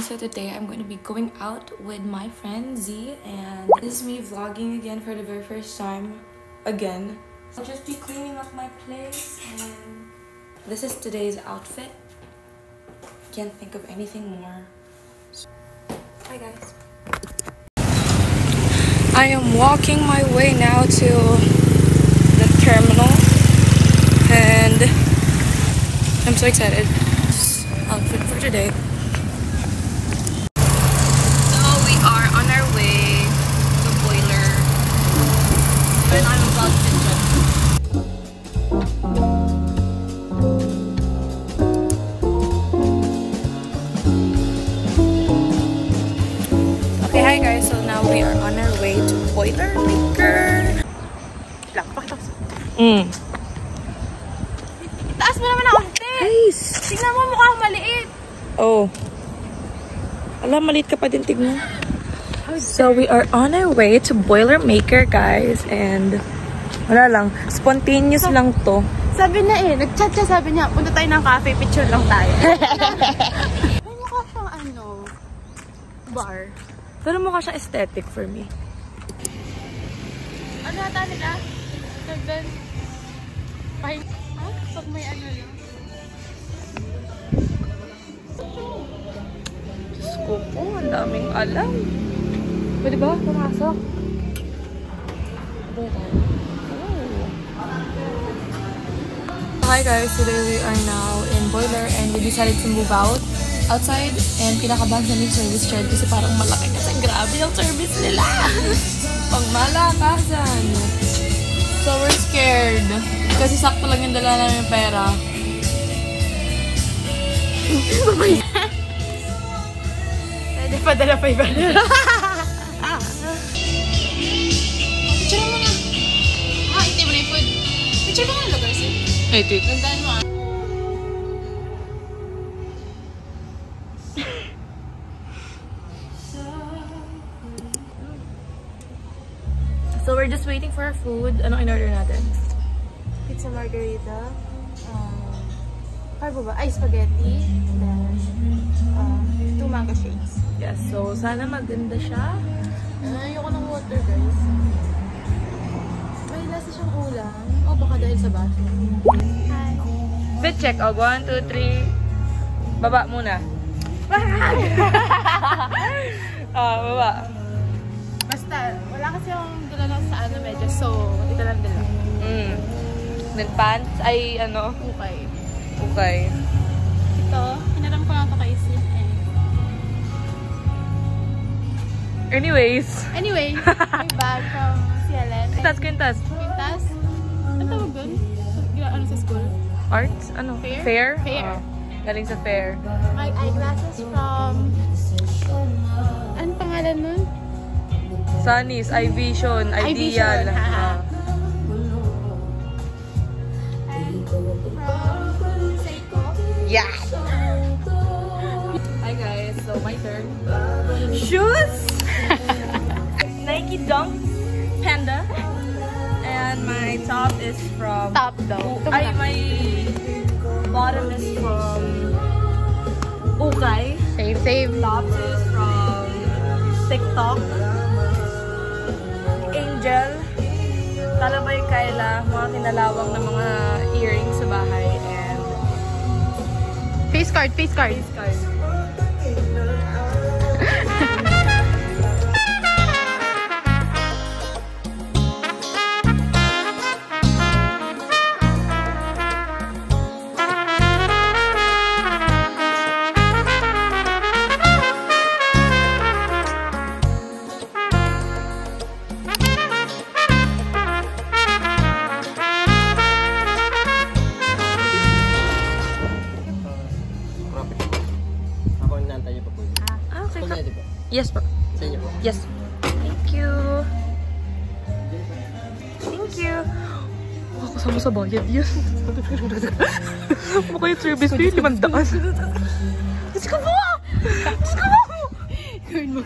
So today I'm going to be going out with my friend Z, and this is me vlogging again for the very first time again. I'll just be cleaning up my place, and this is today's outfit. Can't think of anything more. Hi guys. I am walking my way now to the terminal, and I'm so excited. This outfit for today. So we are on our way to Boiler. And I'm a vlog kitchen. Okay, hi guys. So now we are on our way to Boilermaker. Lang, pakita ko. Taas mo naman ang unti. Guys! Tignan mo, mukha maliit. Oh. Alam, maliit ka pa din, tignan. So we are on our way to Boilermaker, guys. And wala lang. Spontaneous lang to. Sabi na nag-chat siya, sabi niya, punta tayo ng cafe, picture lang tayo. Ay, mukha siyang bar. Pero mukha siyang aesthetic for me. Ano nata nila? Then, pag may ano lang. Diyos ko po, ang daming alam. Pwede ba? Pumasok. Hi guys, today we are now in Boiler and we decided to move outside, and kinakabahan sa yung service charge kasi parang malaki kasi grabe yung service nila. Pang malakasan. So we're scared kasi sakto lang yung dala namin yung pera. Pwede pa dala pa iba. Picture mo na. Ito mo na yung food. Picture mo na lugar siya. Ito. Gandaan mo So we're just waiting for our food. Anong in-order natin? Pizza margarita. Carbo ba? Ay, spaghetti. Then, 2 mango shakes. Yes, so sana maganda siya. Ayoko ng water, guys. May lasa siyang ulam. O, baka dahil sa baso. Hi. Fit check. 1, 2, 3. Baba muna. Baba. Basta, wala kasi yung dala sa ano medyo, so, ito lang dala. Then pants ay ano? Okay. Okay. Ito, hinaram ko lang ito kay Sid. Anyways, may bag from CLN. Quintas. Quintas? Ano tawag dun? Ano sa school? Arts? Ano? Fair? Fair. Galing sa fair. My eyeglasses from... Ano pangalan nun? Sunny's, iVision, Ideal. From Seiko. Yeah! Hi guys, so my turn. Shoes! Nike Dunk Panda. And my top is from... Top daw. My bottom is from Ukay. Save. Tops is from TikTok. Angel. Talabay Kayla. Mga kinalawang na mga earrings sa bahay. And Face card. face card. Yes po. Sa inyo po. Yes. Thank you. Thank you. Kasama sa bayad yan. Mukha yung service fee, 500. Let's go mo! Let's go mo! Gawin mo.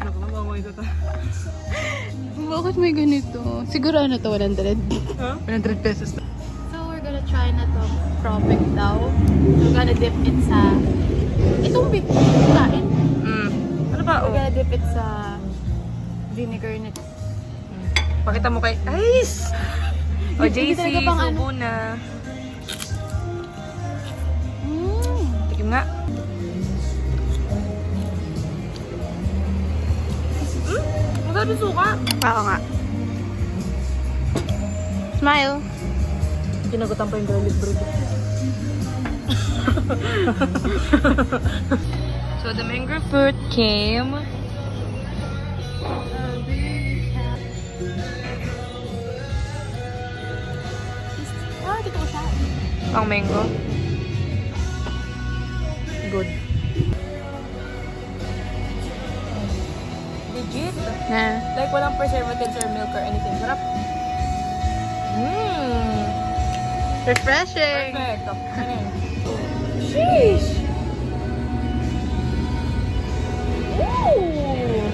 Ano ka ba mo ito ta? Bakit may ganito? Siguro ano to, 100? Huh? 100 pesos. So we're gonna try na to. tropic daw. We're gonna dip it sa... Itong kain. Ano ba? We're gonna dip it sa vinegar na... Pakita mo kay... Ayos! O, JC, subo na. Tikim nga. Masarap yung suka. Oo nga. Smile. Kinagutan pa yung garlic bread. So, the mango fruit came. Dito ko siya. Ang mango. Good. Legit. Na. Like, walang preservatives or milk or anything. Sarap. Refreshing. Perfect. Sheesh! Ooh!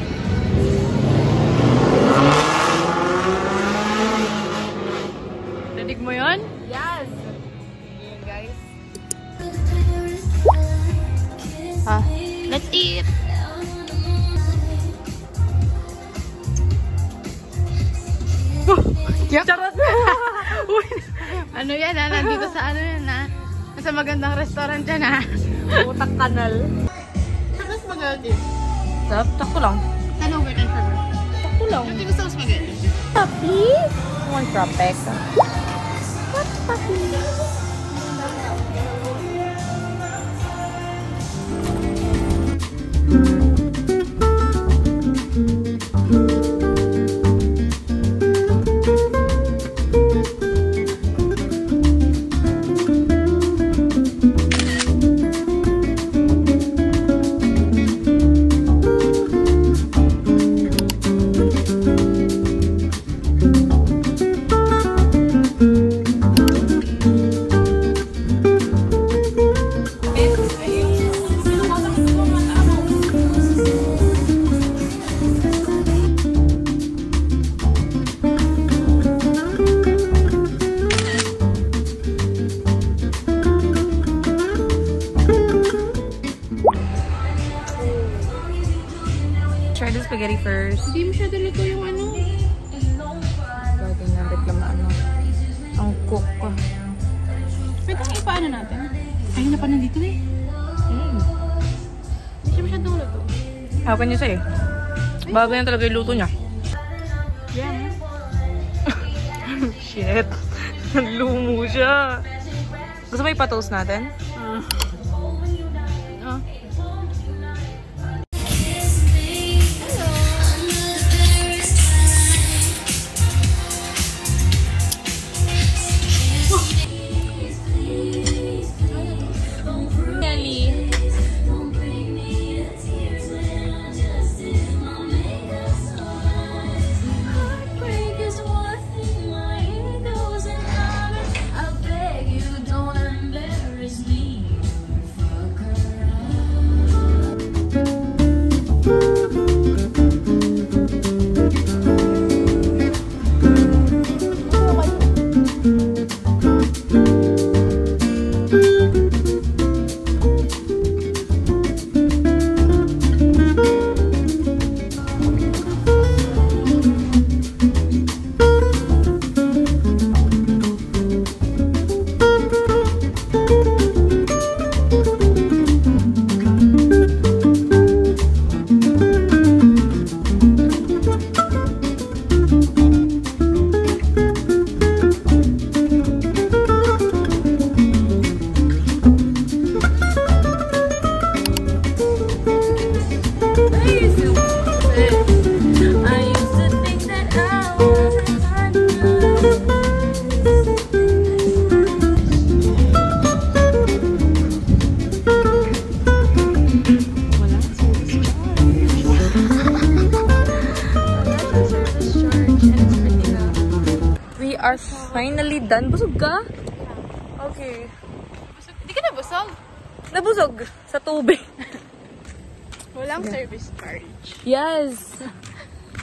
Nadig mo yun? Yes! Ayan, guys. Let's eat! Charot! Ano yan ha? Nandito sa ano yan ha? Sa magandang restaurant yan ha? Utak kanal. Saka spaghetti. Sarap, takto lang. Ano ba yung sugar? Takto lang. Hindi gusto ko spaghetti. Papi? One tropic. What, papi? Try the spaghetti first. Hindi masyado luto yung ano. Bagay na, reklama ano. Ang cook ko. Pwede nga ipaano natin? Ayun na pa nandito eh. Hindi siya masyado luto. How can you say? Bagay na talaga yung luto niya. Yeah. Shit. Lumo siya. Gusto mo ipa-toast natin? Are finally done. Busog ka? Okay. Hindi ka nabusog? Nabusog sa tubig. Walang service charge. Yes!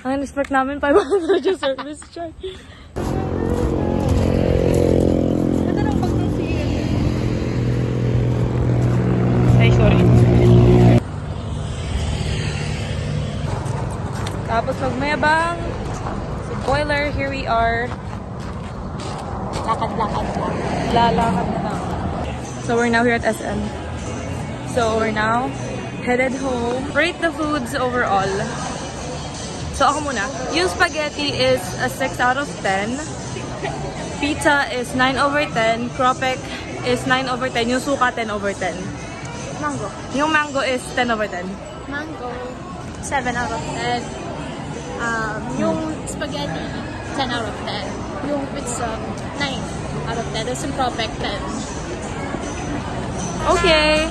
Ang expect namin 500 yung service charge. Ito lang pagkasiyan. sorry. Tapos magmayabang si Boiler, here we are. Lakad-lakad lang. Lalakad na lang. So we're now here at SM. So we're now headed home. Rate the foods overall. So ako muna. Yung spaghetti is a 6 out of 10. Pizza is 9 over 10. Kropek is 9 over 10. Yung suka, 10 over 10. Mango. Yung mango is 10 over 10. Mango, 7 out of 10. Yung spaghetti, 10 out of 10. Yung pizza, 9 out of 10. Tapos yung Propek, 10. Okay.